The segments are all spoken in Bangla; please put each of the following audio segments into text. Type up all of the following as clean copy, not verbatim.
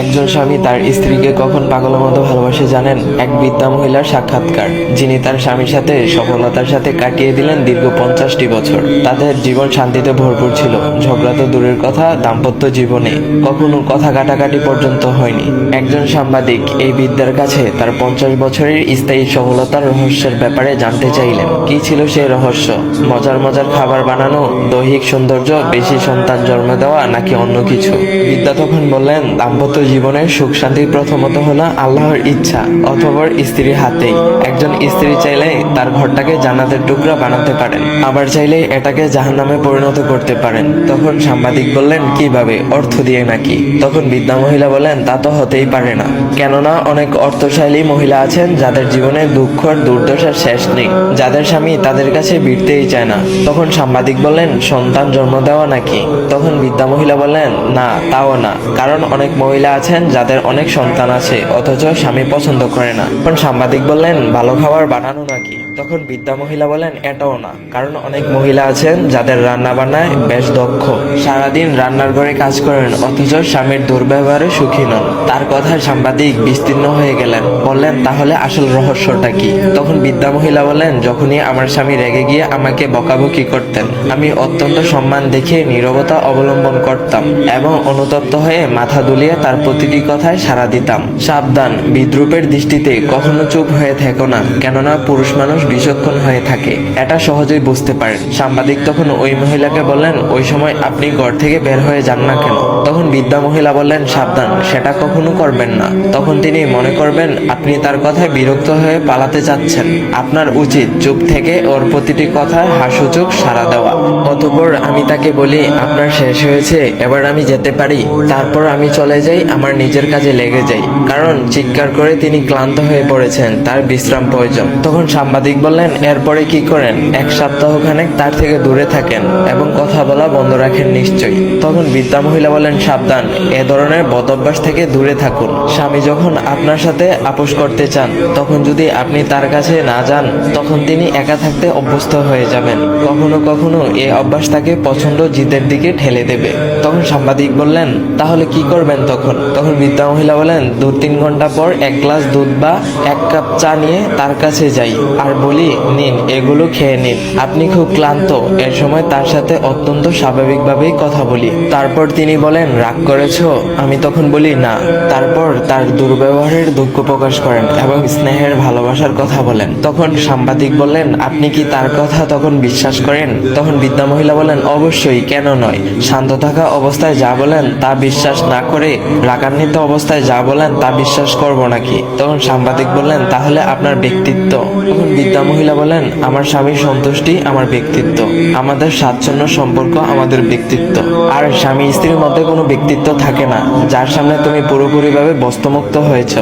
একজন স্বামী তার স্ত্রীকে কখন পাগলের মতো ভালোবাসে জানেন? এক বৃদ্ধা মহিলার সাক্ষাৎকার, যিনি তার স্বামীর সাথে সফলতার সাথে কাটিয়ে দিলেন দীর্ঘ 50টি বছর। তাদের জীবন শান্তিতে ভরপুর ছিল, ঝগড়া তো দূরের কথা, দাম্পত্য জীবনে কখনো কথা কাটাকাটি পর্যন্ত হয়নি। একজন সাংবাদিক এই বৃদ্ধার কাছে তার 50 বছরের স্থায়ী সফলতার রহস্যের ব্যাপারে জানতে চাইলেন। কি ছিল সেই রহস্য? মজার মজার খাবার বানানো, দৈহিক সৌন্দর্য, বেশি সন্তান জন্ম দেওয়া, নাকি অন্য কিছু? বৃদ্ধা তখন বললেন, দাম্পত্য জীবনের সুখ শান্তি প্রথমত হলো আল্লাহর ইচ্ছা অথবা স্ত্রীর হাতেই। একজন স্ত্রী চাইলে তার ঘরটাকে জান্নাতের টুকরা বানাতে পারেন, আবার চাইলে এটাকে জাহান্নামে পরিণত করতে পারেন। তখন সাংবাদিক বললেন, কিভাবে? অর্থ দিয়ে নাকি? তখন বৃদ্ধা মহিলা বলেন, তা তো হতেই পারে না, কেননা অনেক অর্থশালী মহিলা আছেন যাদের জীবনে দুঃখ আর দুর্দশার শেষ নেই, যাদের স্বামী তাদের কাছে ভিড়তেই চায় না। তখন সাংবাদিক বললেন, সন্তান জন্ম দেওয়া নাকি? তখন বৃদ্ধা মহিলা বললেন, না, তাও না, কারণ অনেক মহিলা আছেন যাদের অনেক সন্তান আছে অথচ স্বামী পছন্দ করে না। তখন সাংবাদিক বললেন, ভালো খাবার বানানো নাকি? তখন বৃদ্ধা মহিলা বলেন, এটাও না, কারণ অনেক মহিলা আছেন যাদের রান্না বান্নায় বেশ দক্ষ, সারাদিন রান্নার ঘরে কাজ করেন অথচ স্বামীর দুর্ব্যবহারে সুখী নন। তার কথায় সাংবাদিক বিস্তীর্ণ হয়ে গেলেন, বললেন, তাহলে আসল রহস্যটা কি? তখন বৃদ্ধা মহিলা বলেন, যখনই আমার স্বামী রেগে গিয়ে আমাকে বকাবকি করতেন, আমি অত্যন্ত সম্মান দেখিয়ে নীরবতা অবলম্বন করতাম এবং অনুতপ্ত হয়ে মাথা দুলিয়ে তার প্রতিটি কথায় সাড়া দিতাম। সাবধান, বিদ্রূপের দৃষ্টিতে কখনো চুপ হয়ে থেকো না, কেননা পুরুষ মানুষ বিচক্ষণ হয়ে থাকে, এটা সহজেই বুঝতে পারেন। সাংবাদিক তখন ওই মহিলাকে বললেন, ওই সময় আপনি ঘর থেকে বের হয়ে যান না কেন? তখন বৃদ্ধা মহিলা বললেন, সাবধান, সেটা কখনো করবেন না। তখন তিনি মনে করবেন আপনি তার কথায় বিরক্ত হয়ে পালাতে চাচ্ছেন। আপনার উচিত চুপ থেকে ওর প্রতিটি কথায় হাসুচোখ সাড়া দেওয়া। অতঃপর আমি তাকে বলি, আপনার শেষ হয়েছে, এবার আমি যেতে পারি? তারপর আমি চলে যাই, আমার নিজের কাজে লেগে যাই, কারণ চিৎকার করে তিনি ক্লান্ত হয়ে পড়েছেন, তার বিশ্রাম প্রয়োজন। তখন সাংবাদিক বললেন, এরপরে কি করেন? 1 সপ্তাহ খানেক তার থেকে দূরে থাকেন এবং কথা বলা বন্ধ রাখেন নিশ্চয়ই। তখন বৃদ্ধা মহিলা বলেন, সাবধান, এ ধরনের বদ অভ্যাস থেকে দূরে থাকুন। স্বামী যখন আপনার সাথে আপোষ করতে চান, তখন যদি আপনি তার কাছে না যান, তখন তিনি একা থাকতে অভ্যস্ত হয়ে যাবেন। কখনো কখনো এই অভ্যাস তাকে পছন্দ জিদের দিকে ঠেলে দেবে। তখন সাংবাদিক বললেন, তাহলে কি করবেন তখন? তখন বৃদ্ধা মহিলা বলেন, 2-3 ঘন্টা পর 1 গ্লাস দুধ বা 1 কাপ চা নিয়ে তার কাছে যাই আর বলি, নিন, এগুলো খেয়ে নিন, আপনি খুব ক্লান্ত। এর সময় তার সাথে অত্যন্ত স্বাভাবিকভাবেই কথা বলি। তারপর তিনি বলেন, রাগ করেছো? আমি তখন বলি, না। তারপর তার দুর্ব্যবহারের দুঃখ প্রকাশ করেন এবং স্নেহের ভালোবাসার কথা বলেন। তখন সাংবাদিক বললেন, আপনি কি তার কথা তখন বিশ্বাস করেন? তখন বৃদ্ধা মহিলা বলেন, অবশ্যই, কেন নয়। শান্ত থাকা অবস্থায় যা বলেন তা বিশ্বাস না করে রাগান্বিত অবস্থায় যা বলেন তা বিশ্বাস করব নাকি? তখন সাংবাদিক বললেন, তাহলে আপনার ব্যক্তিত্ব? তখন বৃদ্ধা মহিলা বলেন, আমার স্বামীর সন্তুষ্টি আমার ব্যক্তিত্ব, আমাদের স্বাচ্ছন্দ্য সম্পর্ক আমাদের ব্যক্তিত্ব। আর স্বামী স্ত্রীর মধ্যে কোনো ব্যক্তিত্ব থাকে না। যার সামনে তুমি পুরোপুরিভাবে বস্তুমুক্ত হয়েছ,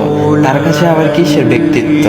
তার কাছে আবার কিসের ব্যক্তিত্ব?